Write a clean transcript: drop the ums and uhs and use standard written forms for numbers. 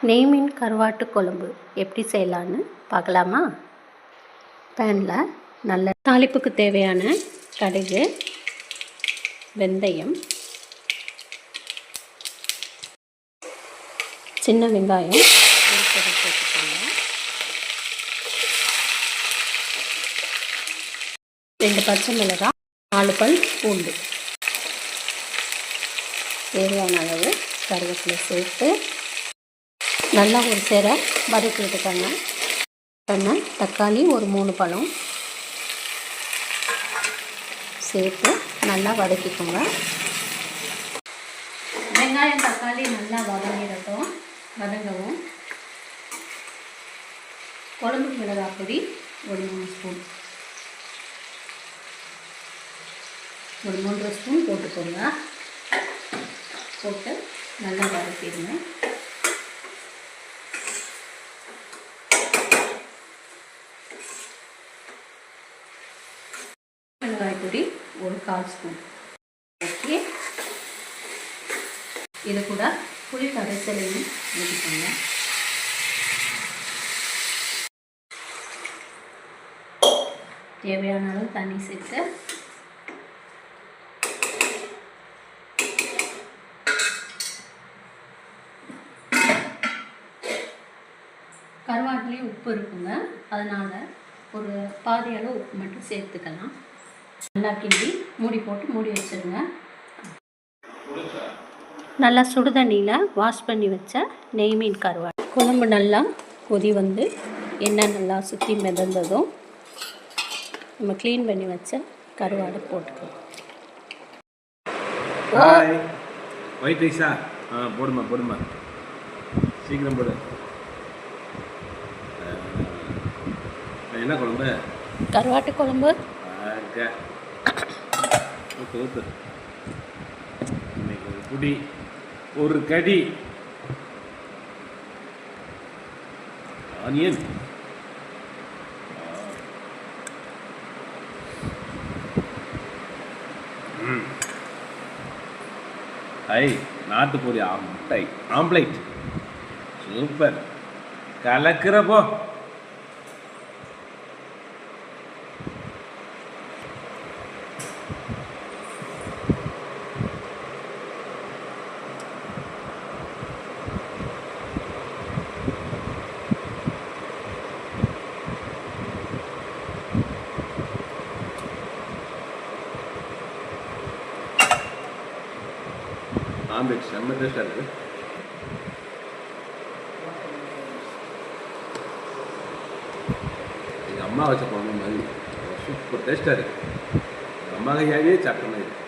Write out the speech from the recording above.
நெய் மீன் கருவாட்டு குழம்பு எப்படி செய்யலான்னு பார்க்கலாமா? பேனில் நல்ல தாளிப்புக்கு தேவையான கடுகு, வெந்தயம், சின்ன வெங்காயம் சேர்த்துக்கோங்க. 2 பச்சை மிளகாய், 4 பல் பூண்டு, தேவையான அளவு கருவேப்பிலை சேர்த்து நல்லா ஒரு சேர வதக்கி விட்டுக்கோங்க. தக்காளி ஒரு 3 பழம் சேர்த்து நல்லா வதக்கிக்கோங்க. வெங்காயம் தக்காளி நல்லா வதங்கவும் குழம்பு மிளகாய் பொடி ஒரு 3 ஸ்பூன், ஒரு 3 ஸ்பூன் போட்டுக்கோங்க. போட்டு நல்லா வதக்கிடுங்க. மிளகாய் பொடி ஒரு 1/4 ஸ்பூன் ஓகே. இது கூட புளி கரைசலையும் ஊற்றிக்கோங்க. தேவையான அளவு தண்ணி சேர்த்து கருவாட்டிலையும் உப்பு இருக்குங்க, அதனால் ஒரு பாதி அளவு உப்பு மட்டும் சேர்த்துக்கலாம். நல்லா கிண்டி மூடி போட்டு மூடி வச்சுருங்க. நல்லா சுடு தண்ணியில் வாஷ் பண்ணி வச்ச நெய் மீன் கருவாடு குழம்பு நல்லா கொதி வந்து எண்ணெய் நல்லா சுற்றி மிதந்ததும் நம்ம க்ளீன் பண்ணி வச்ச கருவாடை போட்டுக்கலாம். ஒயிட் ரைஸா? போடுமா சீக்கிரம் போடு. என்ன குழம்பு? கருவாட்டு குழம்பு. ஊத்து இன்னைக்கு ஒரு புடி, ஒரு கடி ஆனியன், நாட்டுக்கோழி ஆம்ப்ளைட் சூப்பர், கலக்கிறப்போ. ஆம்லெட் செம்ம டேஸ்டாக இருக்குது. எங்கள் அம்மா வச்ச குழம்பு மாதிரி சூப்பர் டேஸ்ட்டாக இருக்குது. எங்கள் அம்மா கையாகவே சாப்பிட்ட மாதிரி இருக்குது.